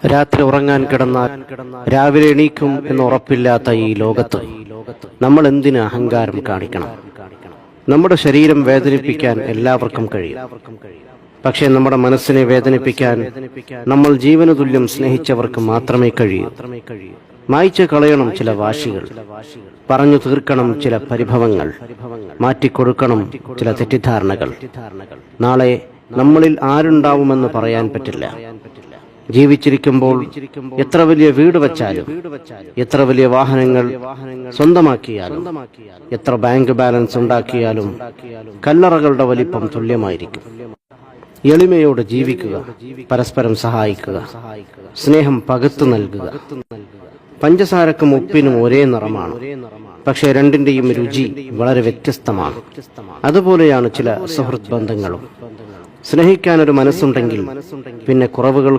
രാത്രി ഉറങ്ങാൻ കിടന്നാൽ രാവിലെ എണീക്കും എന്ന് ഉറപ്പില്ലാത്ത ഈ ലോകത്ത് നമ്മൾ എന്തിന് അഹങ്കാരം കാണിക്കണം? നമ്മുടെ ശരീരം വേദനിപ്പിക്കാൻ എല്ലാവർക്കും കഴിയും. പക്ഷേ നമ്മുടെ മനസ്സിനെ വേദനിപ്പിക്കാൻ നമ്മൾ ജീവന തുല്യം സ്നേഹിച്ചവർക്ക് മാത്രമേ കഴിയൂ. മായ്ച്ചു കളയണം ചില വാശികൾ, പറഞ്ഞു തീർക്കണം ചില പരിഭവങ്ങൾ, മാറ്റിക്കൊടുക്കണം ചില തെറ്റിദ്ധാരണകൾ. നാളെ നമ്മളിൽ ആരുണ്ടാവുമെന്ന് പറയാൻ പറ്റില്ല. ജീവിച്ചിരിക്കുമ്പോൾ എത്ര വലിയ വീട് വച്ചാലും, എത്ര വലിയ വാഹനങ്ങൾ സ്വന്തമാക്കിയാലും, എത്ര ബാങ്ക് ബാലൻസ് ഉണ്ടാക്കിയാലും കല്ലറകളുടെ വലിപ്പം തുല്യമായിരിക്കും. എളിമയോട് ജീവിക്കുക, പരസ്പരം സഹായിക്കുക, സ്നേഹം പകുത്തു നൽകുക. പഞ്ചസാരക്കും ഉപ്പിനും ഒരേ നിറമാണ്, പക്ഷേ രണ്ടിന്റെയും രുചി വളരെ വ്യത്യസ്തമാണ്. അതുപോലെയാണ് ചില സുഹൃത്ത് ബന്ധങ്ങളും. സ്നേഹിക്കാനൊരു മനസ്സുണ്ടെങ്കിൽ പിന്നെ കുറവുകൾ